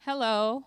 Hello.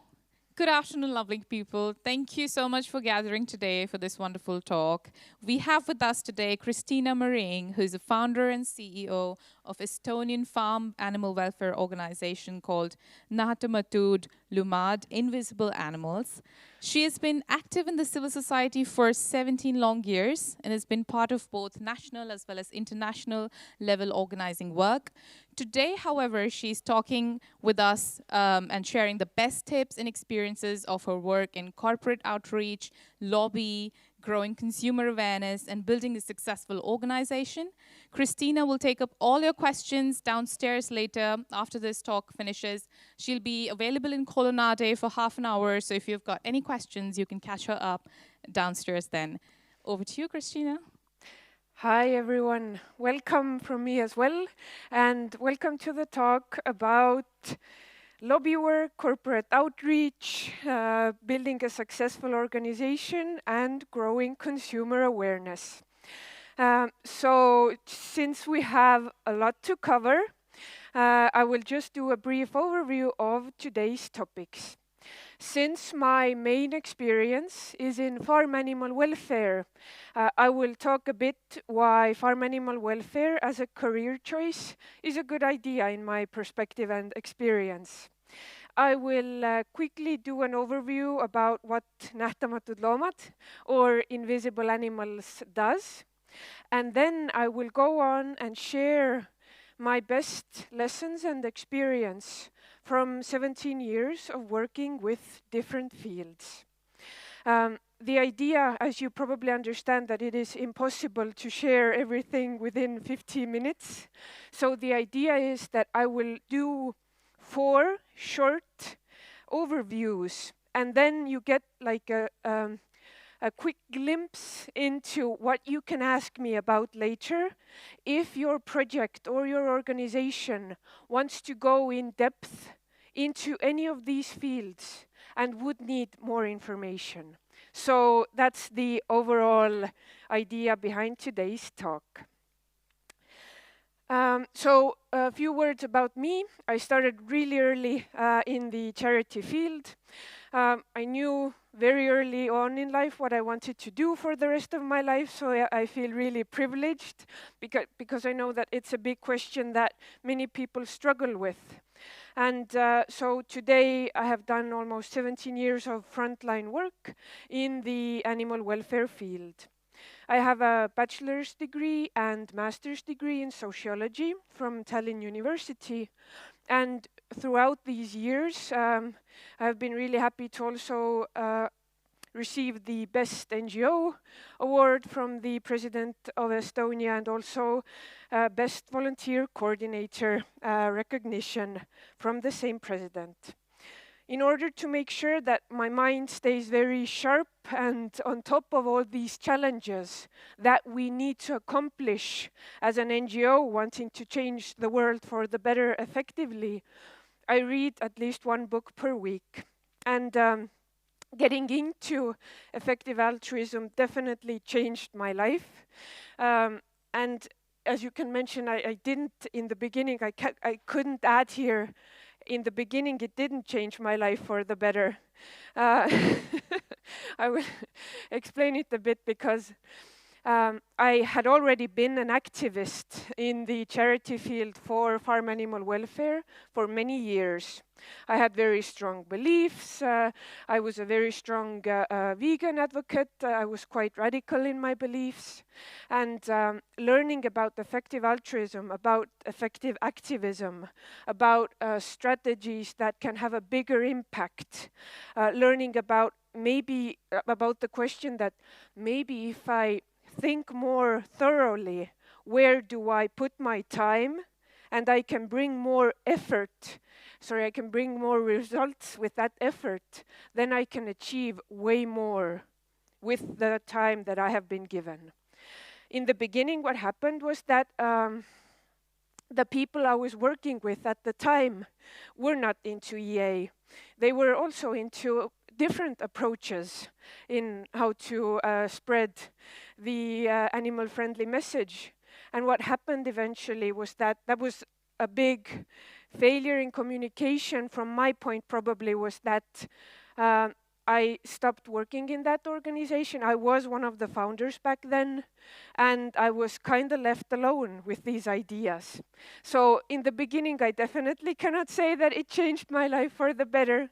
Good afternoon, lovely people. Thank you so much for gathering today for this wonderful talk. We have with us today Kristina Mering, who is the founder and CEO of Estonian farm animal welfare organization called Nähtamatute Loomade, Invisible Animals. She has been active in the civil society for 17 long years and has been part of both national as well as international level organizing work. Today, however, she's talking with us and sharing the best tips and experiences of her work in corporate outreach, lobby, growing consumer awareness, and building a successful organization. Kristina will take up all your questions downstairs later after this talk finishes. She'll be available in Colonnade for half an hour, so if you've got any questions, you can catch her up downstairs then. Over to you, Kristina. Hi everyone, welcome from me as well, and welcome to the talk about lobby work, corporate outreach, building a successful organization, and growing consumer awareness. So since we have a lot to cover, I will just do a brief overview of today's topics. Since my main experience is in farm animal welfare, I will talk a bit why farm animal welfare as a career choice is a good idea in my perspective and experience. I will quickly do an overview about what Nähtamatute Loomade or Invisible Animals does, and then I will go on and share my best lessons and experience from 17 years of working with different fields. The idea, as you probably understand, that it is impossible to share everything within 15 minutes. So the idea is that I will do 4 short overviews, and then you get like a quick glimpse into what you can ask me about later if your project or your organization wants to go in depth into any of these fields and would need more information. So that's the overall idea behind today's talk. So a few words about me. I started really early in the charity field. I knew very early on in life what I wanted to do for the rest of my life, so I feel really privileged because I know that it's a big question that many people struggle with. And so today I have done almost 17 years of frontline work in the animal welfare field. I have a bachelor's degree and master's degree in sociology from Tallinn University. And throughout these years, I've been really happy to also receive the Best NGO award from the President of Estonia and also Best Volunteer Coordinator recognition from the same President. In order to make sure that my mind stays very sharp and on top of all these challenges that we need to accomplish as an NGO wanting to change the world for the better effectively, I read at least 1 book per week. And getting into effective altruism definitely changed my life. And as you can mention, I didn't in the beginning, I couldn't add here. In the beginning, it didn't change my life for the better. I will explain it a bit because I had already been an activist in the charity field for farm animal welfare for many years. I had very strong beliefs. I was a very strong vegan advocate. I was quite radical in my beliefs. And learning about effective altruism, about effective activism, about strategies that can have a bigger impact, learning about about the question that maybe if I think more thoroughly, where do I put my time, and I can bring more I can bring more results with that effort, then I can achieve way more with the time that I have been given. In the beginning, what happened was that the people I was working with at the time were not into EA. They were also into different approaches in how to spread the animal-friendly message. And what happened eventually was that was a big failure in communication from my point probably was that I stopped working in that organization. I was one of the founders back then, and I was kind of left alone with these ideas. So in the beginning, I definitely cannot say that it changed my life for the better,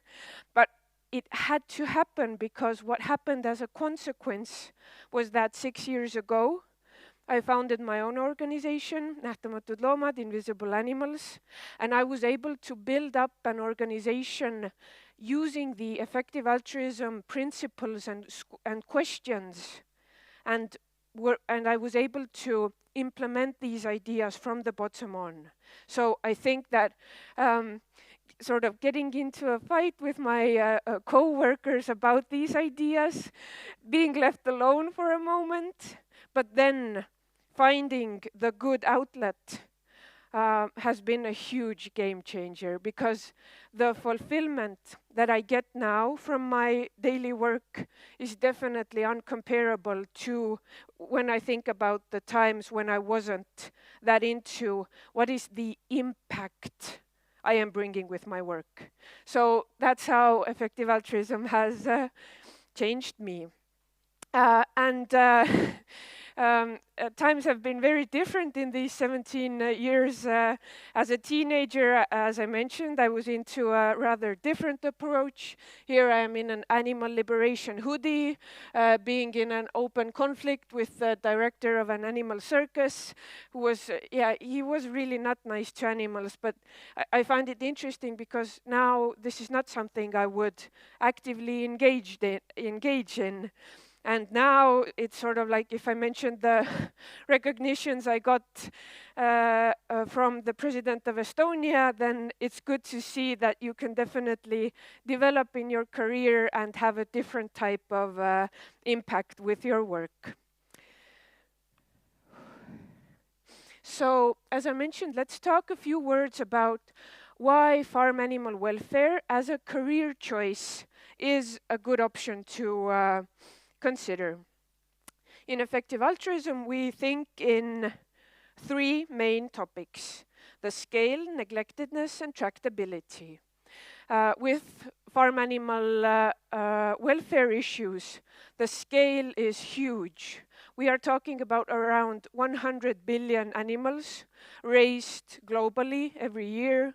but it had to happen, because what happened as a consequence was that 6 years ago, I founded my own organization, Nähtamatute Loomade, Invisible Animals, and I was able to build up an organization using the effective altruism principles and questions, and I was able to implement these ideas from the bottom on. So I think that sort of getting into a fight with my co-workers about these ideas, being left alone for a moment, but then finding the good outlet has been a huge game changer, because the fulfillment that I get now from my daily work is definitely uncomparable to when I think about the times when I wasn't that into what is the impact I am bringing with my work. So that's how effective altruism has changed me. Times have been very different in these 17 years. As a teenager, as I mentioned, I was into a rather different approach. Here I am in an animal liberation hoodie, being in an open conflict with the director of an animal circus, who was, he was really not nice to animals, but I find it interesting because now this is not something I would actively engage in. And now it's sort of like, if I mentioned the recognitions I got from the president of Estonia, then it's good to see that you can definitely develop in your career and have a different type of impact with your work. So, as I mentioned, let's talk a few words about why farm animal welfare as a career choice is a good option to consider. In effective altruism, we think in three main topics: the scale, neglectedness, and tractability. With farm animal welfare issues, the scale is huge. We are talking about around 100 billion animals raised globally every year.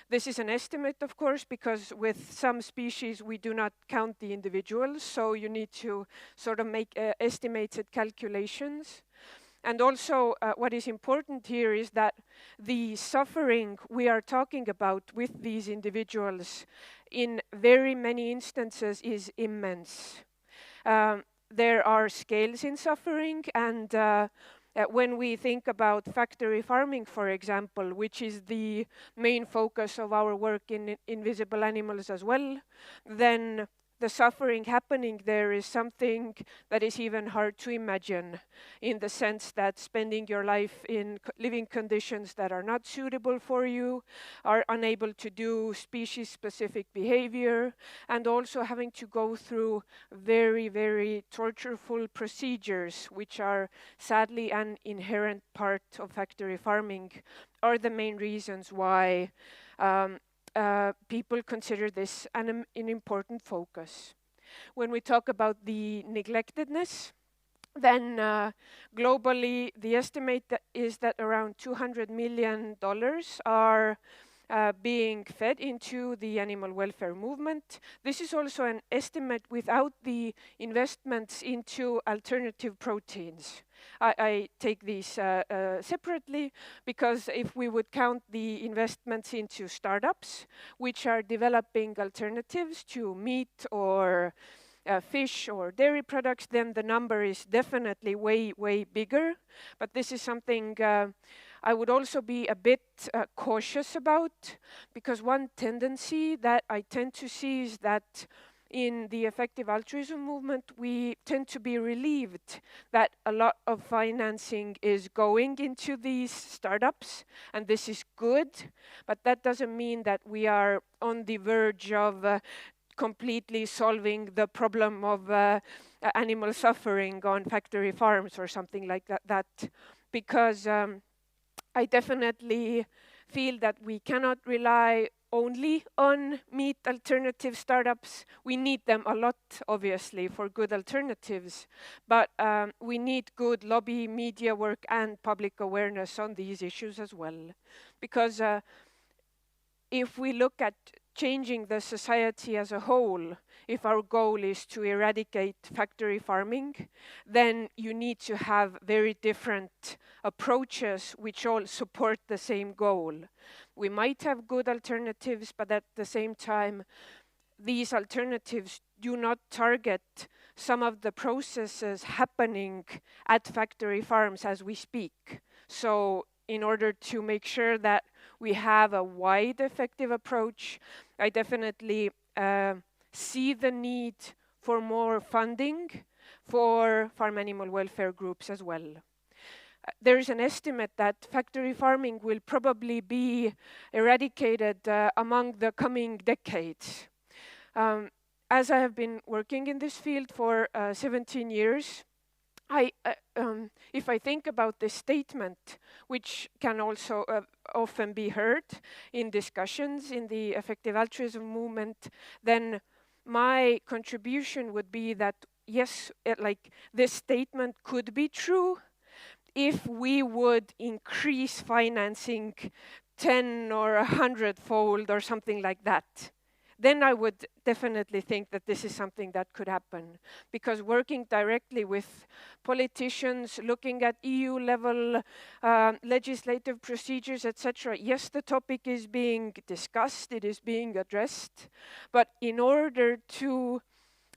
This is an estimate, of course, because with some species we do not count the individuals, so you need to sort of make estimated calculations. And also, what is important here is that the suffering we are talking about with these individuals in very many instances is immense. There are scales in suffering, and when we think about factory farming, for example, which is the main focus of our work in invisible animals as well, then the suffering happening there is something that is even hard to imagine, in the sense that spending your life in living conditions that are not suitable for you, are unable to do species-specific behavior, and also having to go through very, very tortureful procedures, which are sadly an inherent part of factory farming, are the main reasons why people consider this an important focus. When we talk about the neglectedness, then globally the estimate is that around $200 million are being fed into the animal welfare movement. This is also an estimate without the investments into alternative proteins. I take these separately, because if we would count the investments into startups, which are developing alternatives to meat or fish or dairy products, then the number is definitely way, way bigger. But this is something I would also be a bit cautious about, because one tendency that I tend to see is that in the effective altruism movement, we tend to be relieved that a lot of financing is going into these startups, and this is good, but that doesn't mean that we are on the verge of completely solving the problem of animal suffering on factory farms or something like that because I definitely feel that we cannot rely only on meat alternative startups. We need them a lot, obviously, for good alternatives, but we need good lobby, media work, and public awareness on these issues as well. Because if we look at changing the society as a whole, if our goal is to eradicate factory farming, then you need to have very different approaches which all support the same goal. We might have good alternatives, but at the same time, these alternatives do not target some of the processes happening at factory farms as we speak. So in order to make sure that we have a wide effective approach, I definitely see the need for more funding for farm animal welfare groups as well. There is an estimate that factory farming will probably be eradicated among the coming decades. As I have been working in this field for 17 years, if I think about this statement, which can also often be heard in discussions in the effective altruism movement, then my contribution would be that, yes, like this statement could be true if we would increase financing 10 or 100-fold or something like that. Then I would definitely think that this is something that could happen. Because working directly with politicians, looking at EU-level legislative procedures, etc., yes, the topic is being discussed, it is being addressed, but in order to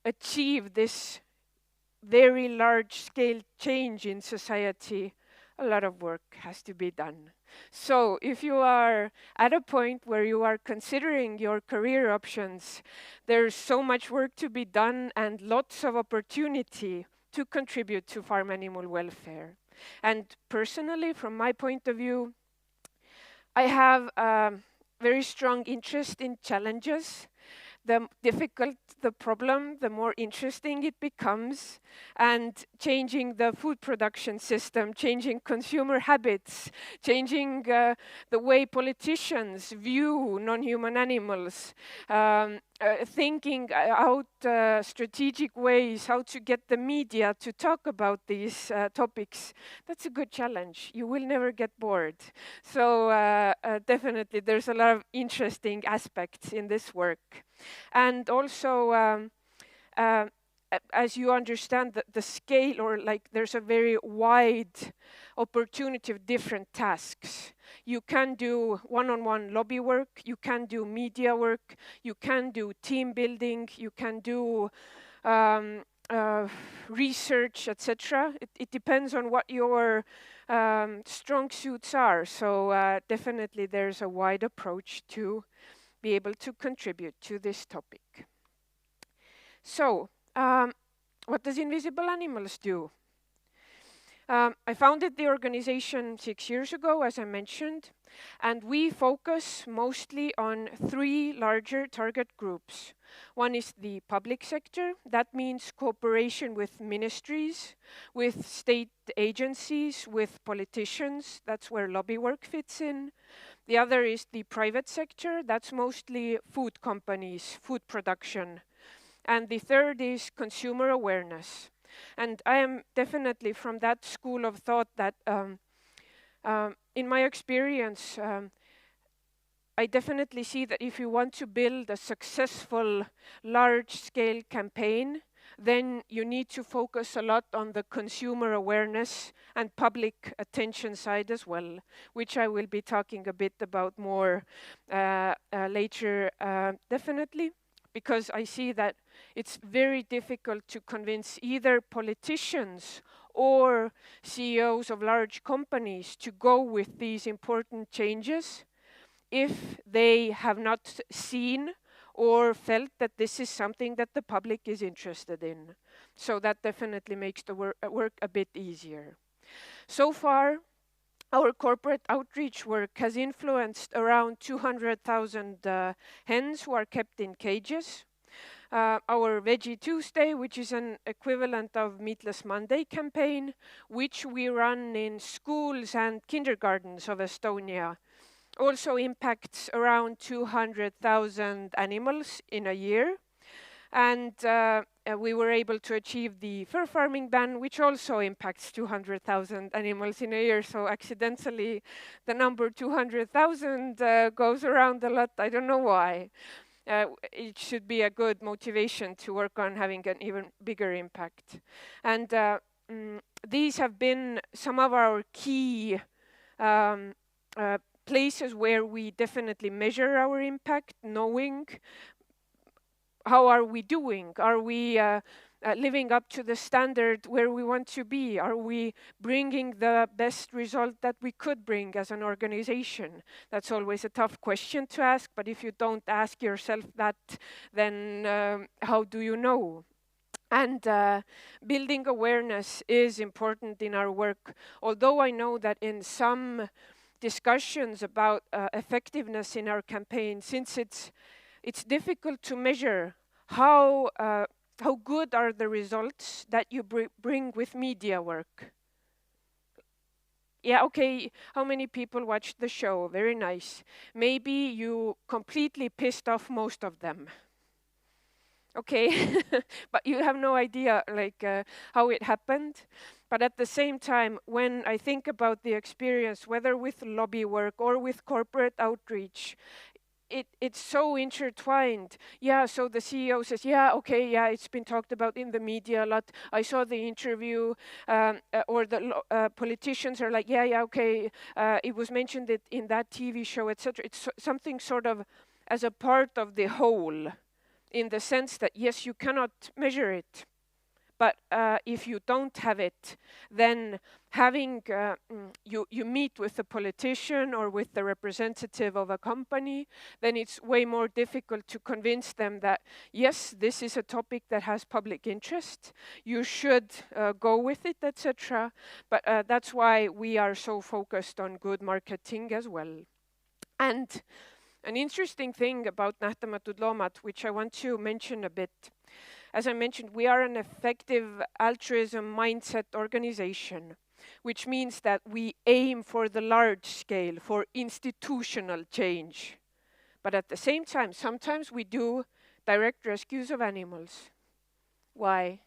achieve this very large-scale change in society, a lot of work has to be done. So if you are at a point where you are considering your career options, there's so much work to be done and lots of opportunity to contribute to farm animal welfare. And personally, from my point of view, I have a very strong interest in challenges. The difficult the problem, the more interesting it becomes. And changing the food production system, changing consumer habits, changing the way politicians view non-human animals, thinking out strategic ways how to get the media to talk about these topics. That's a good challenge. You will never get bored. So definitely there's a lot of interesting aspects in this work. And also, as you understand the scale, or like there's a very wide opportunity of different tasks. You can do one-on-one lobby work, you can do media work, you can do team building, you can do research, etc. It depends on what your strong suits are. So definitely there's a wide approach to be able to contribute to this topic. So, what does Invisible Animals do? I founded the organization 6 years ago, as I mentioned, and we focus mostly on 3 larger target groups. One is the public sector. That means cooperation with ministries, with state agencies, with politicians. That's where lobby work fits in. The other is the private sector. That's mostly food companies, food production. And the third is consumer awareness. And I am definitely from that school of thought that in my experience, I definitely see that if you want to build a successful large-scale campaign, then you need to focus a lot on the consumer awareness and public attention side as well, which I will be talking a bit about more later, definitely, because I see that it's very difficult to convince either politicians or CEOs of large companies to go with these important changes if they have not seen or felt that this is something that the public is interested in. So that definitely makes the work a bit easier. So far, our corporate outreach work has influenced around 200,000 hens who are kept in cages. Our Veggie Tuesday, which is an equivalent of Meatless Monday campaign, which we run in schools and kindergartens of Estonia, also impacts around 200,000 animals in a year. And we were able to achieve the fur farming ban, which also impacts 200,000 animals in a year. So accidentally, the number 200,000 goes around a lot. I don't know why. It should be a good motivation to work on having an even bigger impact. And these have been some of our key places where we definitely measure our impact, knowing how are we doing? Are we living up to the standard where we want to be? Are we bringing the best result that we could bring as an organization? That's always a tough question to ask, but if you don't ask yourself that, then how do you know? And building awareness is important in our work, although I know that in some discussions about effectiveness in our campaign, since it's difficult to measure how good are the results that you bring with media work. Yeah, okay, how many people watched the show? Very nice. Maybe you completely pissed off most of them. Okay, but you have no idea like how it happened. But at the same time, when I think about the experience, whether with lobby work or with corporate outreach, it's so intertwined. Yeah, so the CEO says, yeah, okay, yeah, it's been talked about in the media a lot. I saw the interview, or the politicians are like, yeah, okay, it was mentioned in that TV show, etc. It's something sort of as a part of the whole, in the sense that, yes, you cannot measure it. But if you don't have it, then having, you meet with a politician or with the representative of a company, then it's way more difficult to convince them that, yes, this is a topic that has public interest, you should go with it, etc. But that's why we are so focused on good marketing as well. And an interesting thing about Nähtamatute Loomade, which I want to mention a bit, as I mentioned, we are an effective altruism mindset organization, which means that we aim for the large scale, for institutional change. But at the same time, sometimes we do direct rescues of animals. Why?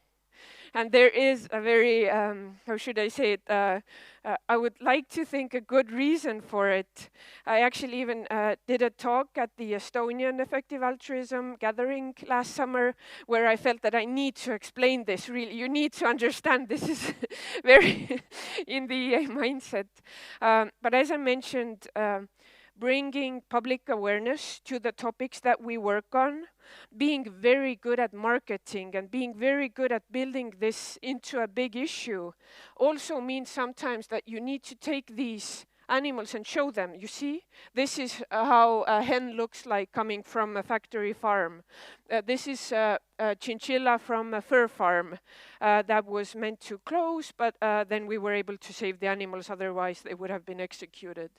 And there is a very, how should I say it, I would like to think a good reason for it. I actually even did a talk at the Estonian Effective Altruism Gathering last summer, where I felt that I need to explain this, really. You need to understand this is very in the EA mindset. But as I mentioned, bringing public awareness to the topics that we work on, being very good at marketing and being very good at building this into a big issue also means sometimes that you need to take these animals and show them. You see, this is how a hen looks like coming from a factory farm. This is a chinchilla from a fur farm that was meant to close, but then we were able to save the animals, otherwise they would have been executed.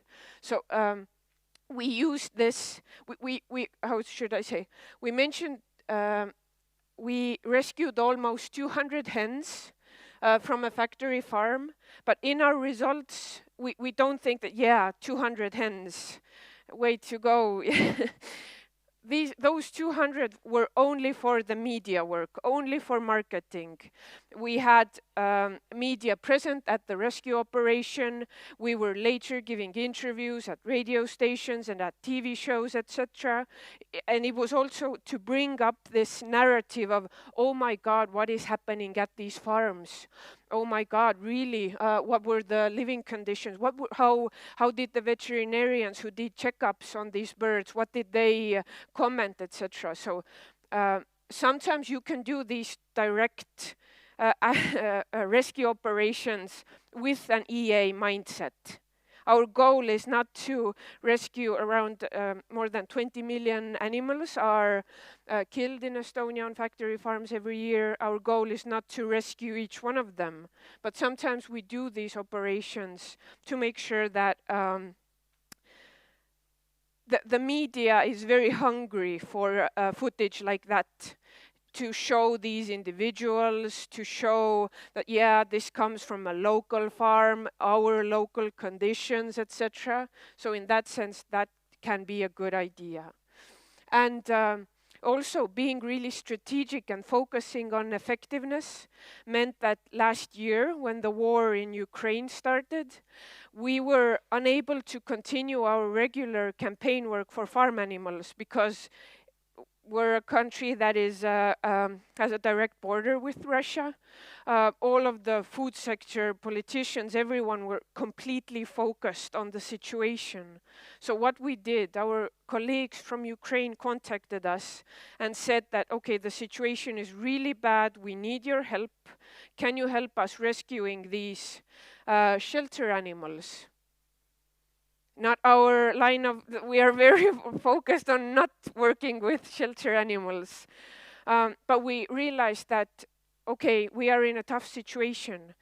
So we used this, we how should I say, we mentioned, we rescued almost 200 hens from a factory farm, but in our results, we don't think that, yeah, 200 hens, way to go. Those 200 were only for the media work, only for marketing. We had media present at the rescue operation. We were later giving interviews at radio stations and at TV shows, etc. And it was also to bring up this narrative of, oh my God, what is happening at these farms? Oh my God, really? What were the living conditions? How did the veterinarians who did checkups on these birds, what did they comment, etc.? So sometimes you can do these direct rescue operations with an EA mindset. Our goal is not to rescue around more than 20 million animals are killed in Estonia on factory farms every year. Our goal is not to rescue each one of them, but sometimes we do these operations to make sure that the media is very hungry for footage like that. to show these individuals, to show that, yeah, this comes from a local farm, our local conditions, etc. So in that sense, that can be a good idea. And also being really strategic and focusing on effectiveness meant that last year, when the war in Ukraine started, we were unable to continue our regular campaign work for farm animals because we're a country that is has a direct border with Russia. All of the food sector, politicians, everyone were completely focused on the situation. So what we did, our colleagues from Ukraine contacted us and said that, okay, the situation is really bad, we need your help. Can you help us rescuing these shelter animals? Not our line of, we are very focused on not working with shelter animals. But we realized that, okay, we are in a tough situation.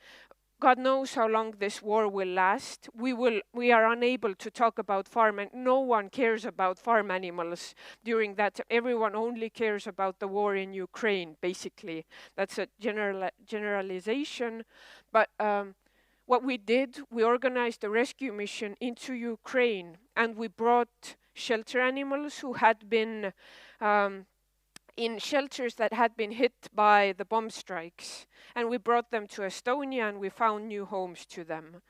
God knows how long this war will last. We are unable to talk about farm, and no one cares about farm animals during that. Everyone only cares about the war in Ukraine, basically. That's a generalization. But what we did, we organized a rescue mission into Ukraine, and we brought shelter animals who had been in shelters that had been hit by the bomb strikes. And we brought them to Estonia, and we found new homes to them.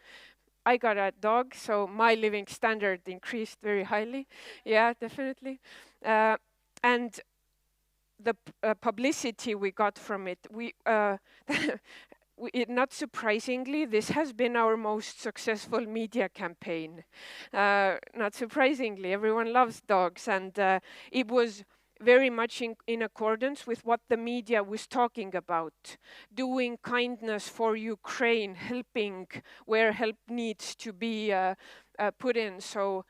I got a dog, so my living standard increased very highly. Yeah, definitely. And the publicity we got from it, not surprisingly, this has been our most successful media campaign. Not surprisingly, everyone loves dogs, and it was very much in accordance with what the media was talking about. Doing kindness for Ukraine, helping where help needs to be put in. So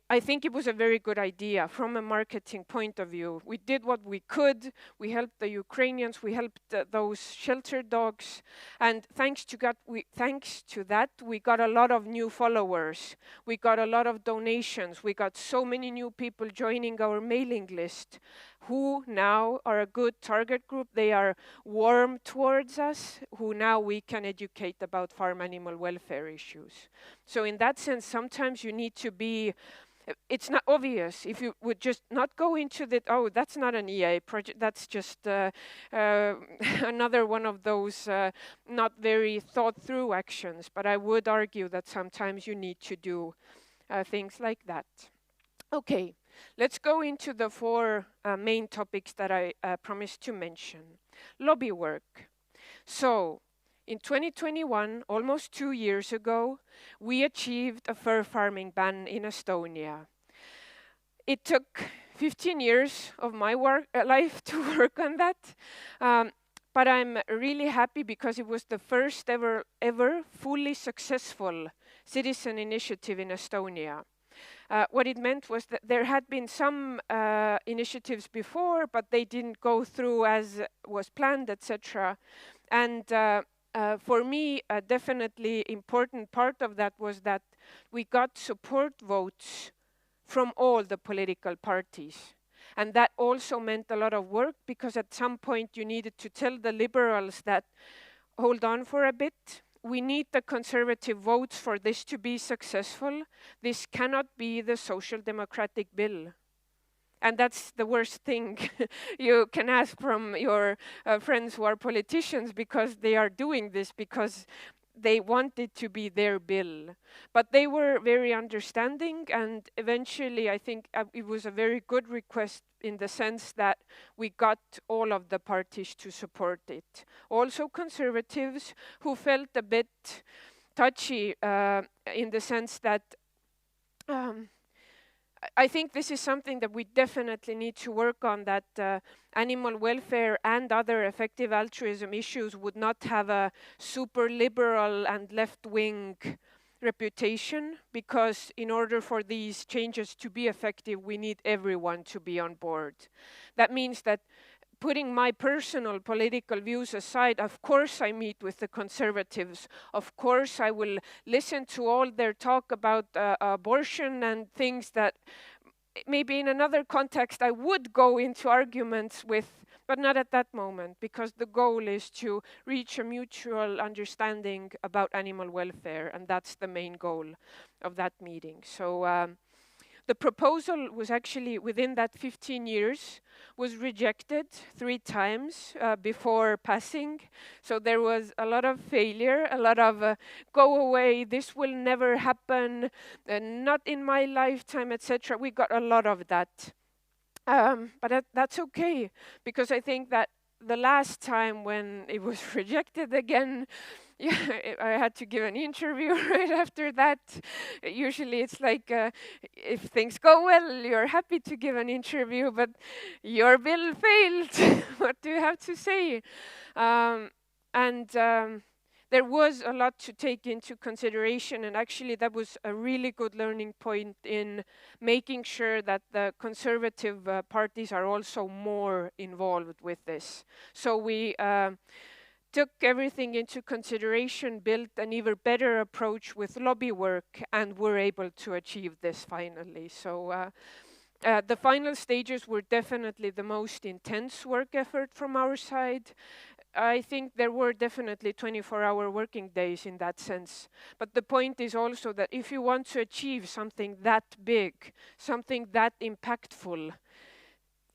I think it was a very good idea from a marketing point of view. We did what we could. We helped the Ukrainians. We helped those shelter dogs. And thanks to that, we got a lot of new followers. We got a lot of donations. We got so many new people joining our mailing list who now are a good target group. They are warm towards us, who now we can educate about farm animal welfare issues. So in that sense, sometimes you need to be, it's not obvious. If you would just not go into that, oh, that's not an EA project, that's just another one of those not very thought through actions. But I would argue that sometimes you need to do things like that. Okay, let's go into the four main topics that I promised to mention. Lobby work. So, in 2021, almost 2 years ago, we achieved a fur farming ban in Estonia. It took 15 years of my life to work on that, but I'm really happy because it was the first ever fully successful citizen initiative in Estonia. What it meant was that there had been some initiatives before, but they didn't go through as was planned, etc. And for me, a definitely important part of that was that we got support votes from all the political parties. And that also meant a lot of work, because at some point you needed to tell the liberals that, hold on for a bit, we need the conservative votes for this to be successful. This cannot be the social democratic bill. And that's the worst thing you can ask from your friends who are politicians, because they are doing this because they want it to be their bill. But they were very understanding, and eventually I think it was a very good request in the sense that we got all of the parties to support it. Also conservatives, who felt a bit touchy in the sense that I think this is something that we definitely need to work on, that animal welfare and other effective altruism issues would not have a super liberal and left-wing reputation, because in order for these changes to be effective, we need everyone to be on board. That means that, putting my personal political views aside, of course I meet with the conservatives. Of course I will listen to all their talk about abortion and things that maybe in another context I would go into arguments with, but not at that moment, because the goal is to reach a mutual understanding about animal welfare, and that's the main goal of that meeting. So the proposal was actually, within that 15 years, was rejected 3 times before passing. So there was a lot of failure, a lot of go away, this will never happen, not in my lifetime, etc. We got a lot of that. But that's okay, because I think that the last time when it was rejected again, yeah, I had to give an interview right after that. Usually it's like, if things go well, you're happy to give an interview, but your bill failed. What do you have to say? There was a lot to take into consideration, and actually that was a really good learning point in making sure that the conservative parties are also more involved with this. So we took everything into consideration, built an even better approach with lobby work, and were able to achieve this finally. So the final stages were definitely the most intense work effort from our side. I think there were definitely 24-hour working days in that sense. But the point is also that if you want to achieve something that big, something that impactful,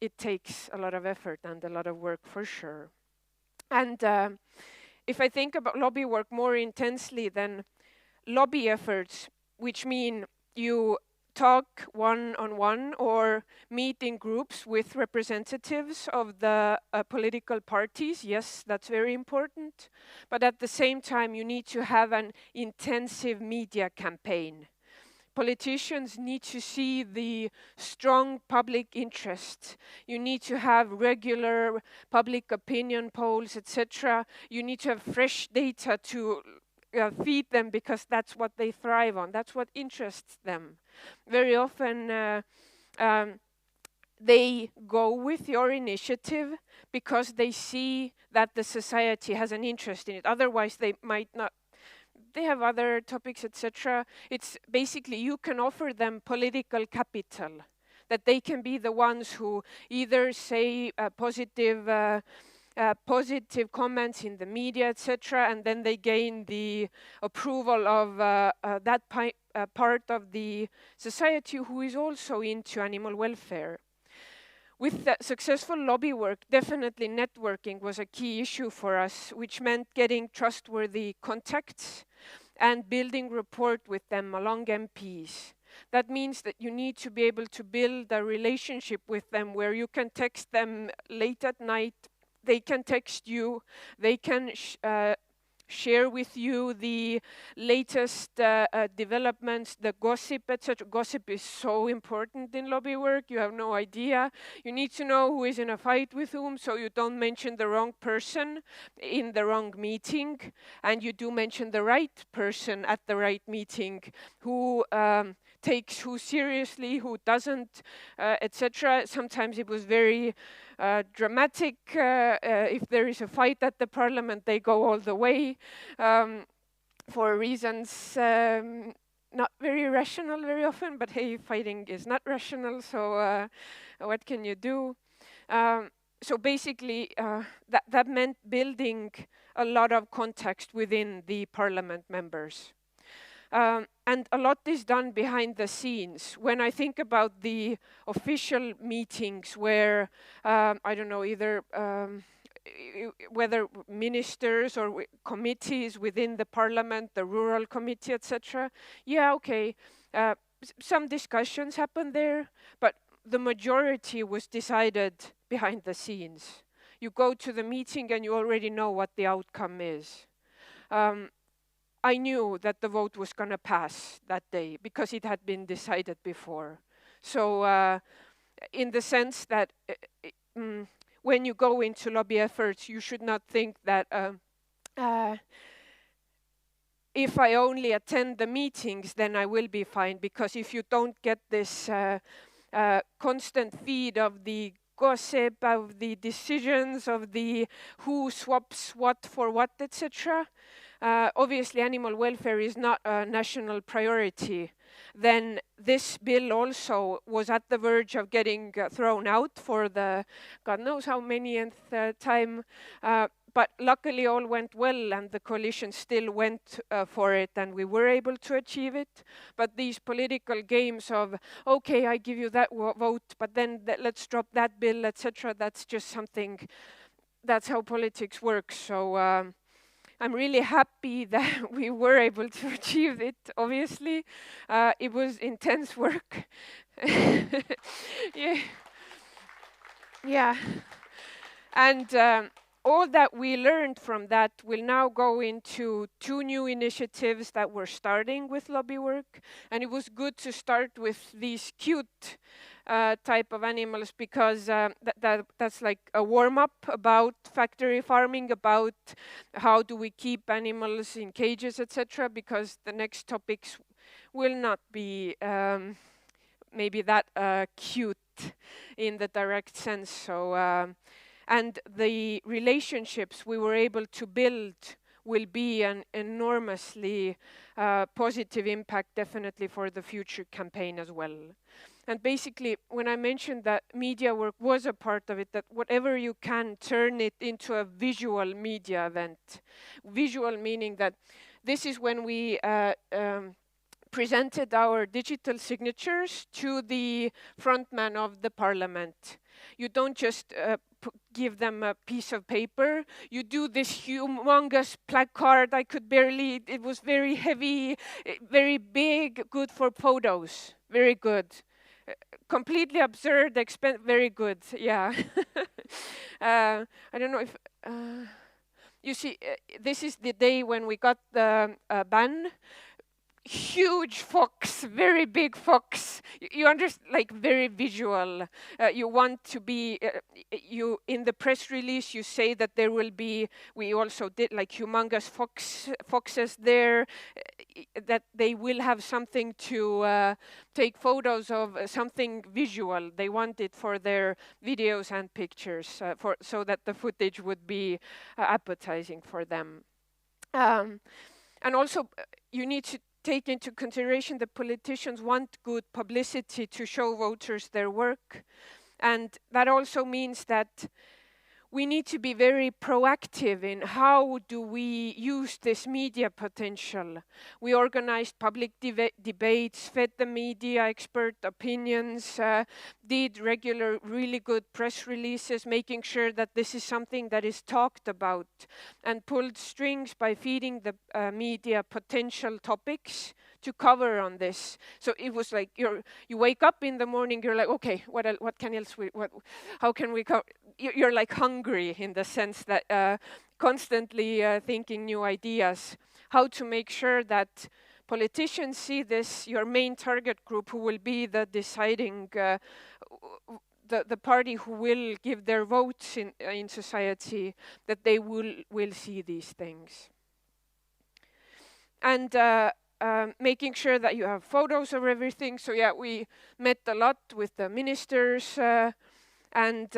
it takes a lot of effort and a lot of work for sure. And if I think about lobby work more intensely, then lobby efforts, which mean you talk one-on-one or meet in groups with representatives of the political parties, yes, that's very important. But at the same time, you need to have an intensive media campaign. Politicians need to see the strong public interest. You need to have regular public opinion polls, etc. You need to have fresh data to feed them, because that's what they thrive on. That's what interests them. Very often they go with your initiative because they see that the society has an interest in it. Otherwise, they might not. They have other topics, etc. It's basically you can offer them political capital, that they can be the ones who either say positive comments in the media, etc., and then they gain the approval of that part of the society who is also into animal welfare. With the successful lobby work, definitely networking was a key issue for us, which meant getting trustworthy contacts and building rapport with them along MPs. That means that you need to be able to build a relationship with them where you can text them late at night, they can text you, they can share with you the latest developments, the gossip, etc. Gossip is so important in lobby work, you have no idea. You need to know who is in a fight with whom, so you don't mention the wrong person in the wrong meeting, and you do mention the right person at the right meeting, who takes who seriously, who doesn't, etc. Sometimes it was very dramatic. If there is a fight at the parliament, they go all the way for reasons not very rational very often, but hey, fighting is not rational, so what can you do? So basically, that meant building a lot of context within the parliament members. And a lot is done behind the scenes. When I think about the official meetings where, I don't know, either whether ministers or committees within the parliament, the rural committee, etc. Yeah, okay, some discussions happened there, but the majority was decided behind the scenes. You go to the meeting and you already know what the outcome is. I knew that the vote was going to pass that day because it had been decided before. So in the sense that when you go into lobby efforts, you should not think that if I only attend the meetings, then I will be fine, because if you don't get this constant feed of the gossip, of the decisions, of the who swaps what for what, etc., obviously animal welfare is not a national priority, then this bill also was at the verge of getting thrown out for the God knows how many time. But luckily all went well and the coalition still went for it and we were able to achieve it. But these political games of, okay, I give you that vote, but then let's drop that bill, etc., that's just something, that's how politics works. So I'm really happy that we were able to achieve it, obviously. It was intense work. Yeah. Yeah. And all that we learned from that will now go into 2 new initiatives that we're starting with lobby work. And it was good to start with these cute type of animals because that's like a warm-up about factory farming, about how do we keep animals in cages, etc. Because the next topics will not be maybe that cute in the direct sense. So, and the relationships we were able to build will be an enormously positive impact, definitely for the future campaign as well. And basically, when I mentioned that media work was a part of it, that whatever you can, turn it into a visual media event. Visual meaning that this is when we presented our digital signatures to the frontman of the parliament. You don't just give them a piece of paper. You do this humongous placard. I could barely, it was very heavy, very big, good for photos, very good. Completely absurd, very good, yeah. I don't know if, you see, this is the day when we got the ban. Huge fox, very big fox. You understand, like very visual. You want to be, you in the press release, you say that there will be, we also did like humongous foxes there, that they will have something to take photos of, something visual. They want it for their videos and pictures, so that the footage would be appetizing for them. And also, you need to take into consideration that politicians want good publicity to show voters their work. And that also means that we need to be very proactive in how do we use this media potential. We organized public debates, fed the media expert opinions, did regular, really good press releases, making sure that this is something that is talked about, and pulled strings by feeding the media potential topics to cover on this. So it was like you wake up in the morning, you're like, okay, what can else how can we cover? You're like hungry in the sense that constantly thinking new ideas, how to make sure that politicians see this, your main target group, who will be the deciding, the party who will give their votes in society, that they will see these things. And making sure that you have photos of everything. So yeah, we met a lot with the ministers, and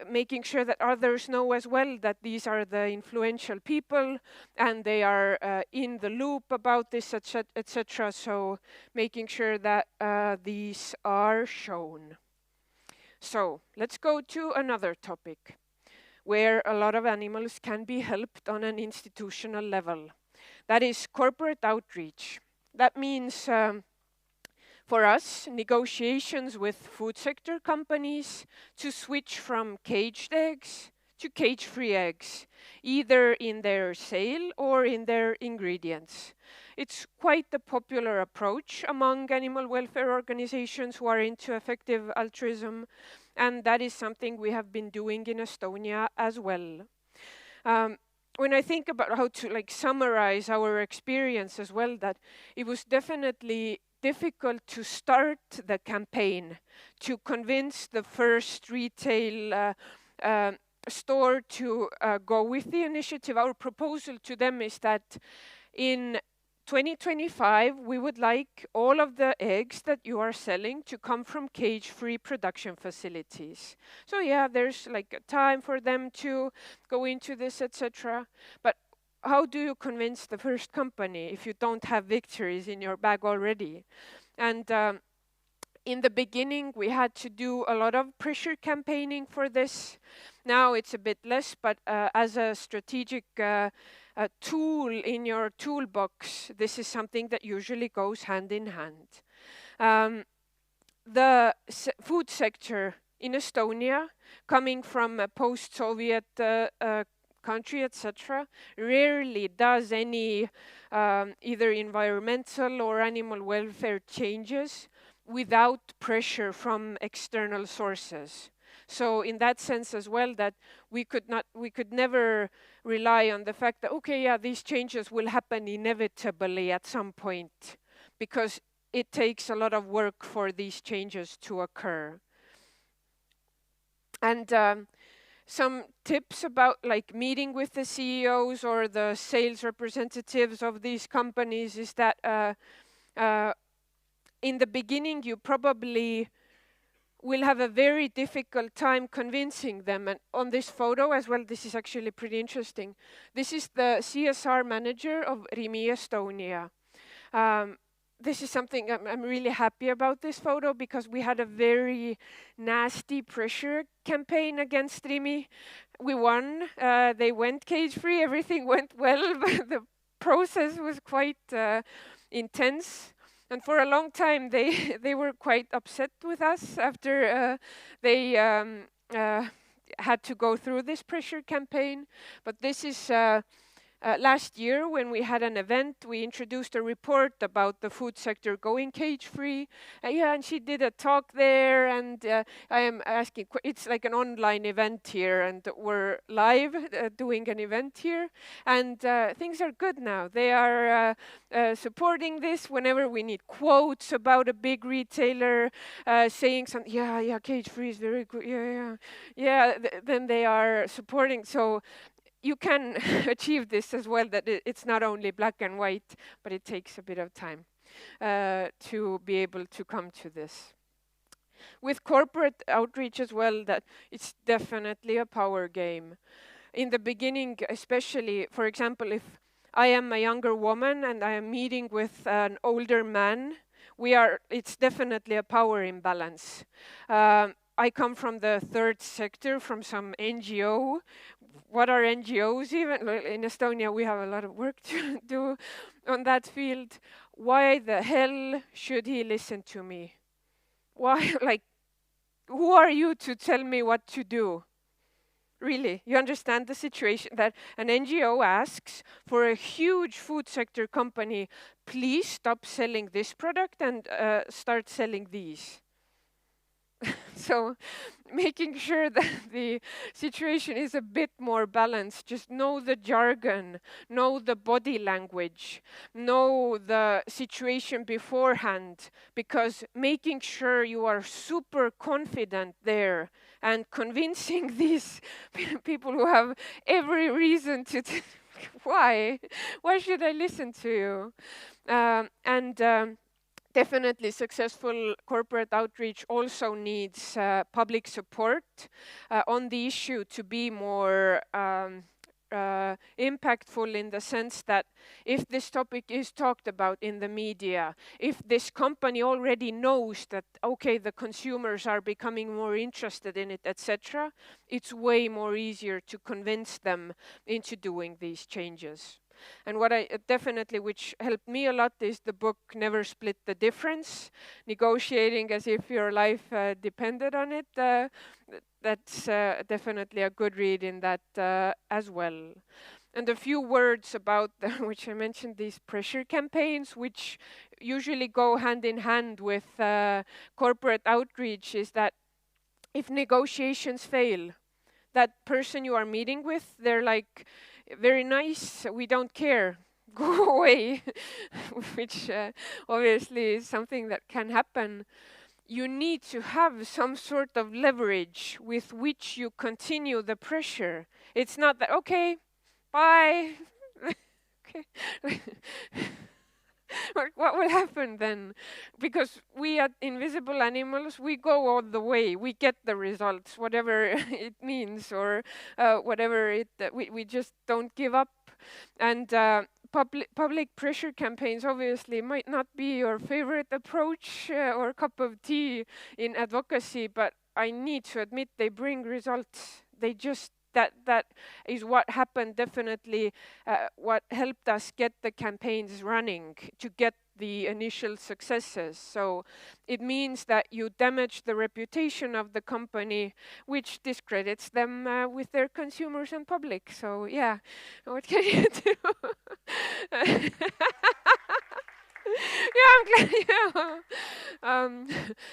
making sure that others know as well that these are the influential people and they are in the loop about this, etc. So making sure that these are shown. So let's go to another topic where a lot of animals can be helped on an institutional level. That is corporate outreach. That means for us, negotiations with food sector companies to switch from caged eggs to cage-free eggs, either in their sale or in their ingredients. It's quite a popular approach among animal welfare organizations who are into effective altruism, and that is something we have been doing in Estonia as well. When I think about how to summarize our experience as well, that it was definitely difficult to start the campaign, to convince the first retail store to go with the initiative. Our proposal to them is that in 2025, we would like all of the eggs that you are selling to come from cage-free production facilities. So yeah, there's like a time for them to go into this, etc. But how do you convince the first company if you don't have victories in your bag already? And in the beginning, we had to do a lot of pressure campaigning for this. Now it's a bit less, but as a strategic tool in your toolbox, this is something that usually goes hand in hand. The food sector in Estonia, coming from a post-Soviet country, etc., rarely does any either environmental or animal welfare changes without pressure from external sources. So in that sense as well, that we could never rely on the fact that, okay, yeah, these changes will happen inevitably at some point, because it takes a lot of work for these changes to occur. And some tips about like meeting with the CEOs or the sales representatives of these companies is that in the beginning you probably will have a very difficult time convincing them. And on this photo as well, this is actually pretty interesting. This is the CSR manager of Rimi Estonia. This is something I'm really happy about this photo, because we had a very nasty pressure campaign against Rimi. We won, they went cage-free, everything went well, but the process was quite intense. And for a long time, they were quite upset with us after they had to go through this pressure campaign. But this is last year, when we had an event, we introduced a report about the food sector going cage-free. Yeah, and she did a talk there, and I am asking, it's like an online event here, and we're live doing an event here, and things are good now. They are supporting this whenever we need quotes about a big retailer saying something, yeah, cage-free is very good, yeah, then they are supporting. So you can achieve this as well, that it's not only black and white, but it takes a bit of time to be able to come to this. With corporate outreach as well, that it's definitely a power game. In the beginning, especially, for example, if I am a younger woman and I am meeting with an older man, it's definitely a power imbalance. I come from the third sector, from some NGO. What are NGOs even? In Estonia, we have a lot of work to do on that field. Why the hell should he listen to me? Why, like, who are you to tell me what to do? Really, you understand the situation that an NGO asks for a huge food sector company, please stop selling this product and start selling these. So making sure that the situation is a bit more balanced, just know the jargon, know the body language, know the situation beforehand, because making sure you are super confident there and convincing these people who have every reason to why should I listen to you? Definitely successful corporate outreach also needs public support on the issue to be more impactful, in the sense that if this topic is talked about in the media, if this company already knows that, okay, the consumers are becoming more interested in it, etc., it's way more easier to convince them into doing these changes. And what I definitely, which helped me a lot, is the book Never Split the Difference, negotiating as if your life depended on it. That's definitely a good read in that as well. And a few words about, which I mentioned, these pressure campaigns, which usually go hand in hand with corporate outreach, is that if negotiations fail, that person you are meeting with, they're like, very nice, we don't care, go away, which obviously is something that can happen. You need to have some sort of leverage with which you continue the pressure. It's not that, okay, bye. Okay. What will happen then? Because we at Invisible Animals, we go all the way. We get the results, whatever it means, or whatever it. We just don't give up. And public pressure campaigns obviously might not be your favorite approach or cup of tea in advocacy, but I need to admit they bring results. They just that is what happened, definitely what helped us get the campaigns running, to get the initial successes. So it means that you damage the reputation of the company, which discredits them with their consumers and public. So yeah, what can you do? Yeah, I'm glad. Yeah.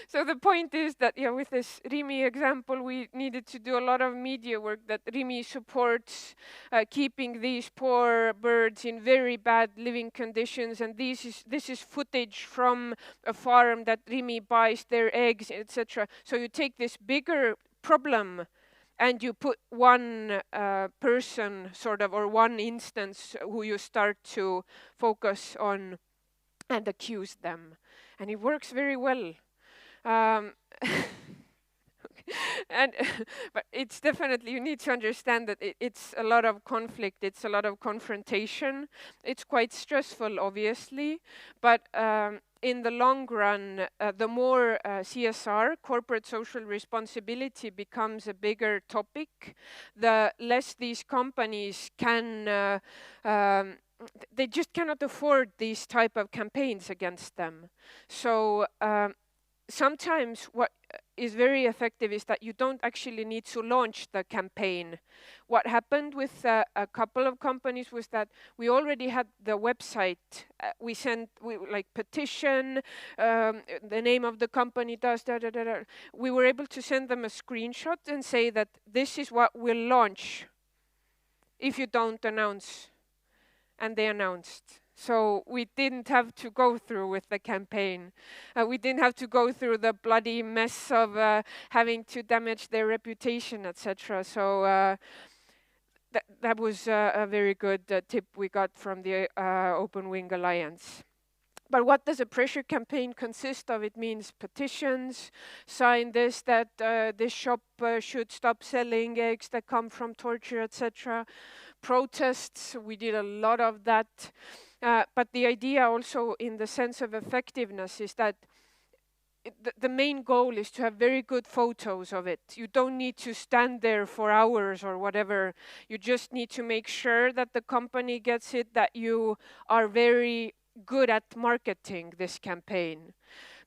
So the point is that, yeah, with this Rimi example, we needed to do a lot of media work, that Rimi supports keeping these poor birds in very bad living conditions, and this is footage from a farm that Rimi buys their eggs, etc. So you take this bigger problem and you put one person, sort of, or one instance who you start to focus on and accuse them, and it works very well. And but it's definitely, you need to understand that it's a lot of conflict, it's a lot of confrontation, it's quite stressful, obviously, but in the long run, the more CSR, corporate social responsibility, becomes a bigger topic, the less these companies can they just cannot afford these type of campaigns against them. So sometimes what is very effective is that you don't actually need to launch the campaign. What happened with a couple of companies was that we already had the website. We sent like petition, the name of the company does da da da da. We were able to send them a screenshot and say that this is what we'll launch if you don't announce. And they announced. So we didn't have to go through with the campaign. We didn't have to go through the bloody mess of having to damage their reputation, etc. So that was a very good tip we got from the Open Wing Alliance. But what does a pressure campaign consist of? It means petitions, sign this, that this shop should stop selling eggs that come from torture, etc. Protests, we did a lot of that. But the idea also, in the sense of effectiveness, is that the main goal is to have very good photos of it. You don't need to stand there for hours or whatever. You just need to make sure that the company gets it, that you are very good at marketing this campaign.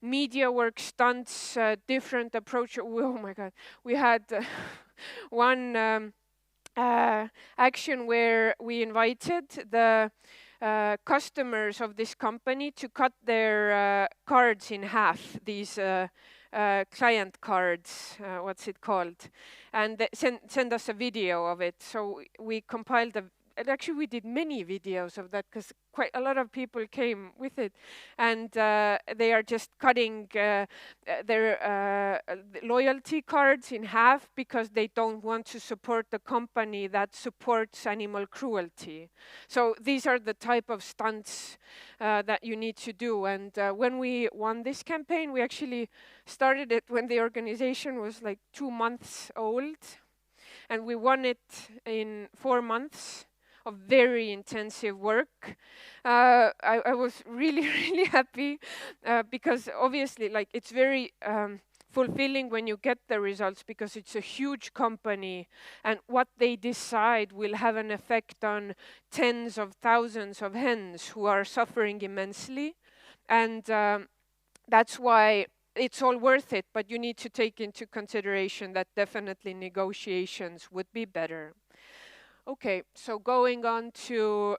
Media work, stunts, different approach. Oh my God, we had one action where we invited the customers of this company to cut their cards in half, these client cards, what's it called, and send us a video of it. So we compiled and actually we did many videos of that, because quite a lot of people came with it, and they are just cutting their loyalty cards in half because they don't want to support the company that supports animal cruelty. So these are the type of stunts that you need to do. And when we won this campaign, we actually started it when the organization was like 2 months old, and we won it in 4 months of very intensive work. I was really, really happy because obviously, like, it's very fulfilling when you get the results, because it's a huge company, and what they decide will have an effect on tens of thousands of hens who are suffering immensely. And that's why it's all worth it, but you need to take into consideration that definitely negotiations would be better. Okay, so going on to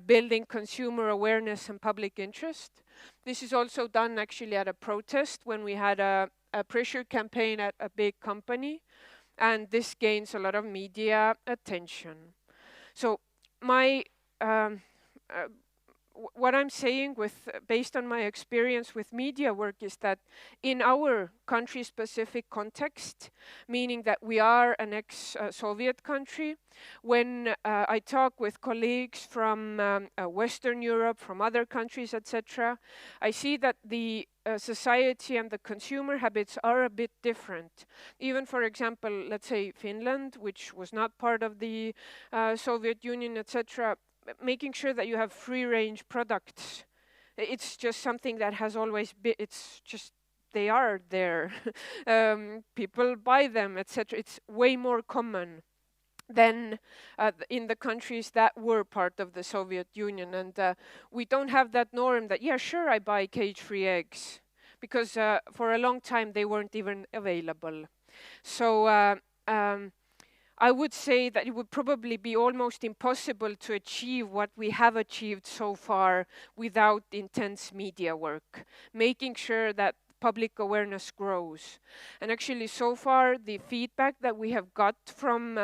building consumer awareness and public interest. This is also done actually at a protest when we had a pressure campaign at a big company, and this gains a lot of media attention. So my what I'm saying based on my experience with media work is that in our country-specific context, meaning that we are an ex-Soviet country, when I talk with colleagues from Western Europe, from other countries, etc., I see that the society and the consumer habits are a bit different. Even, for example, let's say Finland, which was not part of the Soviet Union, etc., making sure that you have free-range products. It's just something that has always been, it's just, they are there. People buy them, etc. It's way more common than in the countries that were part of the Soviet Union. And we don't have that norm that, yeah, sure, I buy cage-free eggs, because for a long time they weren't even available. So I would say that it would probably be almost impossible to achieve what we have achieved so far without intense media work, making sure that public awareness grows. And actually, so far, the feedback that we have got from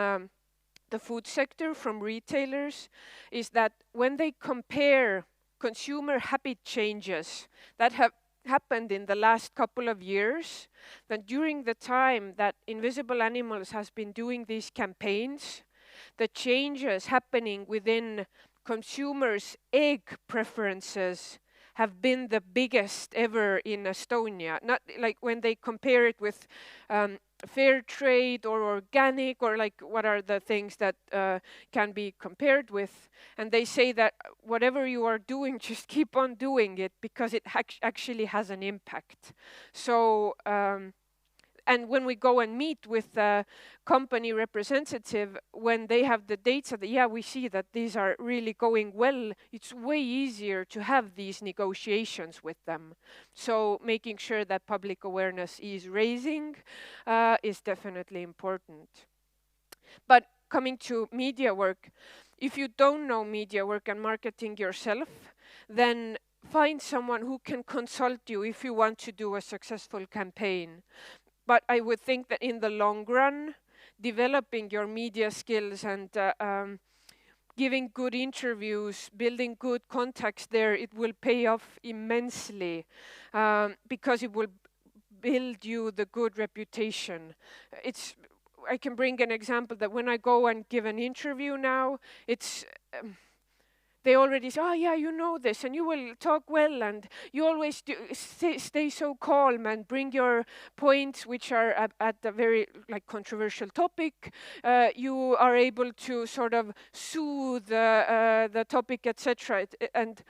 the food sector, from retailers, is that when they compare consumer habit changes that have happened in the last couple of years, that during the time that Invisible Animals has been doing these campaigns, the changes happening within consumers' egg preferences have been the biggest ever in Estonia. Not like when they compare it with fair trade or organic, or like what are the things that can be compared with. And they say that whatever you are doing, just keep on doing it, because it actually has an impact. So, and when we go and meet with the company representative, when they have the data that, yeah, we see that these are really going well, it's way easier to have these negotiations with them. So making sure that public awareness is raising is definitely important. But coming to media work, if you don't know media work and marketing yourself, then find someone who can consult you if you want to do a successful campaign. But I would think that in the long run, developing your media skills and giving good interviews, building good contacts there, it will pay off immensely, because it will build you the good reputation. I can bring an example that when I go and give an interview now, it's they already say, oh yeah, you know this, and you will talk well, and you always stay so calm and bring your points, which are at a very controversial topic. You are able to sort of soothe the topic, etc. And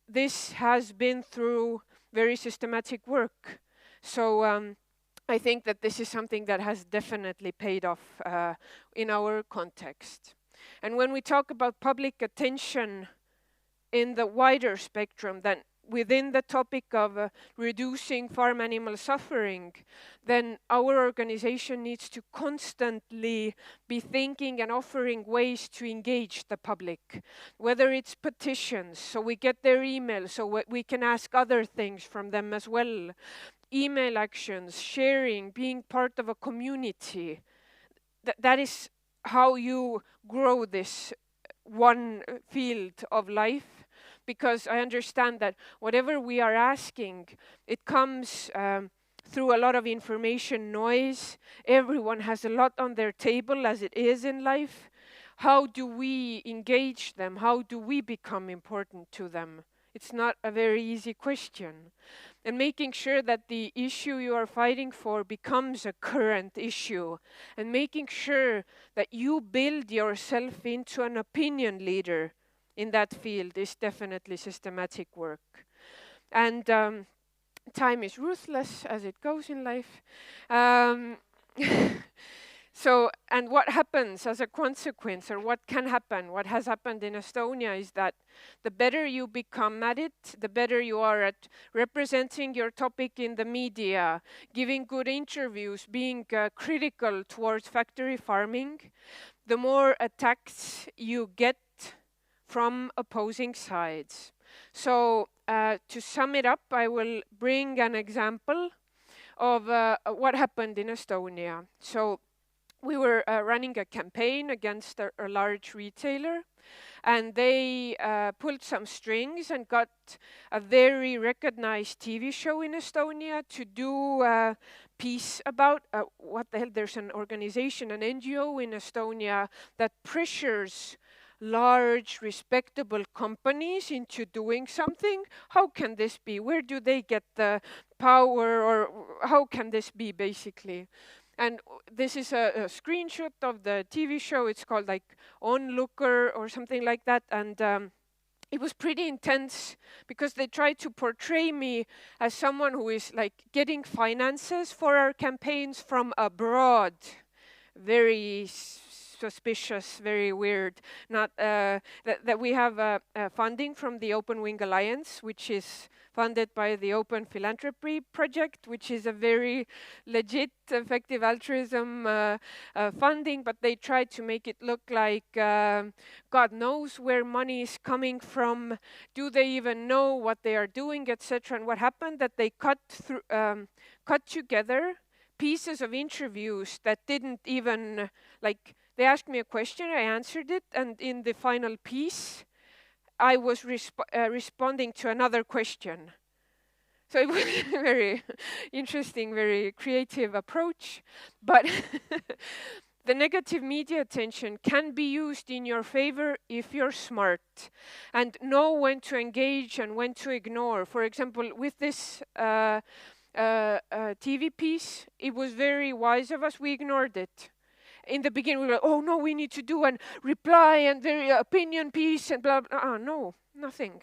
this has been through very systematic work. So I think that this is something that has definitely paid off in our context. And when we talk about public attention in the wider spectrum than within the topic of reducing farm animal suffering, then our organization needs to constantly be thinking and offering ways to engage the public, whether it's petitions, so we get their email, so we can ask other things from them as well, email actions, sharing, being part of a community. That is how you grow this one field of life, because I understand that whatever we are asking, it comes through a lot of information noise. Everyone has a lot on their table as it is in life. How do we engage them? How do we become important to them? It's not a very easy question. And making sure that the issue you are fighting for becomes a current issue, and making sure that you build yourself into an opinion leader in that field is definitely systematic work. And time is ruthless, as it goes in life. So, and what happens as a consequence, or what can happen, what has happened in Estonia, is that the better you become at it, the better you are at representing your topic in the media, giving good interviews, being critical towards factory farming, the more attacks you get from opposing sides. So, to sum it up, I will bring an example of what happened in Estonia. So, we were running a campaign against a large retailer, and they pulled some strings and got a very recognized TV show in Estonia to do a piece about what the hell. There's an organization, an NGO in Estonia that pressures large, respectable companies into doing something. How can this be? Where do they get the power, or how can this be, basically? And this is a screenshot of the TV show. It's called like Onlooker or something like that. And it was pretty intense because they tried to portray me as someone who is like getting finances for our campaigns from abroad. Very suspicious, very weird. Not that we have funding from the Open Wing Alliance, which is funded by the Open Philanthropy Project, which is a very legit, effective altruism funding, but they tried to make it look like God knows where money is coming from, do they even know what they are doing, etc. And what happened, that they cut together pieces of interviews that didn't even, like, they asked me a question, I answered it, and in the final piece, I was responding to another question. So it was a very interesting, very creative approach. But the negative media attention can be used in your favor if you're smart and know when to engage and when to ignore. For example, with this TV piece, it was very wise of us. We ignored it. In the beginning, we were like, oh no, we need to do a reply and very opinion piece and blah, blah. No, nothing.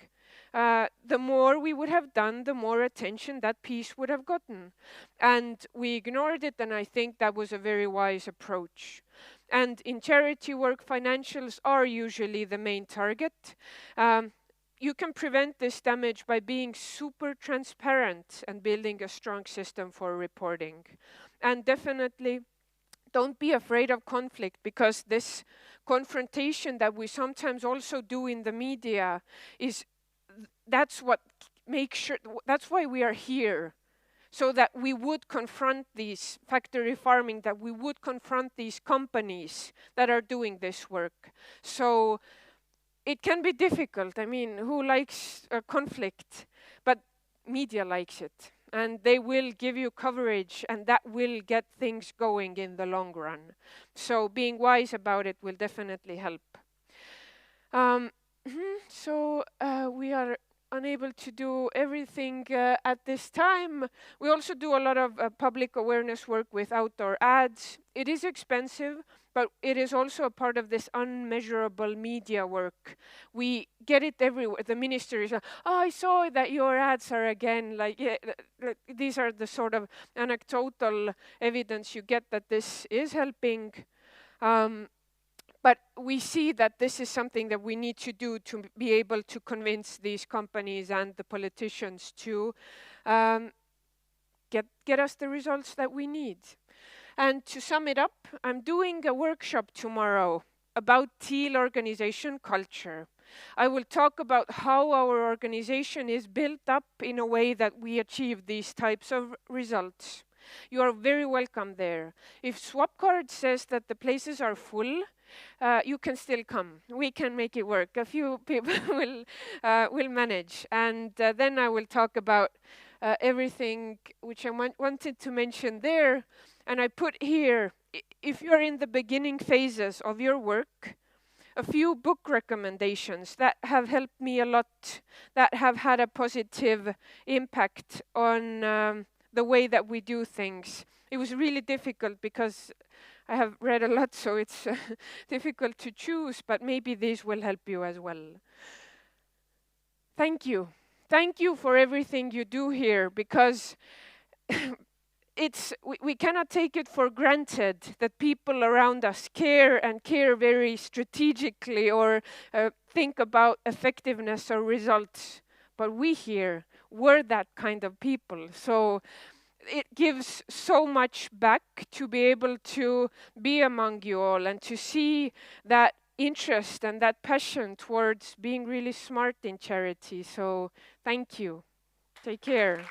The more we would have done, the more attention that piece would have gotten. And we ignored it, and I think that was a very wise approach. And in charity work, financials are usually the main target. You can prevent this damage by being super transparent and building a strong system for reporting. And definitely, don't be afraid of conflict, because this confrontation that we sometimes also do in the media that's what makes sure, that's why we are here. So that we would confront these factory farming, that we would confront these companies that are doing this work. So it can be difficult. I mean, who likes a conflict? But media likes it. And they will give you coverage, and that will get things going in the long run. So being wise about it will definitely help. We are unable to do everything at this time. We also do a lot of public awareness work with outdoor ads. It is expensive, but it is also a part of this unmeasurable media work. We get it everywhere. The minister is like, oh, I saw that your ads are again, like, yeah, these are the sort of anecdotal evidence you get that this is helping. But we see that this is something that we need to do to be able to convince these companies and the politicians to get us the results that we need. And to sum it up, I'm doing a workshop tomorrow about teal organization culture. I will talk about how our organization is built up in a way that we achieve these types of results. You are very welcome there. If Swapcard says that the places are full, you can still come. We can make it work. A few people will manage. And then I will talk about everything which I wanted to mention there. And I put here, if you're in the beginning phases of your work, a few book recommendations that have helped me a lot, that have had a positive impact on the way that we do things. It was really difficult because I have read a lot, so it's difficult to choose, but maybe these will help you as well. Thank you. Thank you for everything you do here, because we cannot take it for granted that people around us care and care very strategically or think about effectiveness or results. But we here, we're that kind of people. So it gives so much back to be able to be among you all and to see that interest and that passion towards being really smart in charity. So thank you. Take care.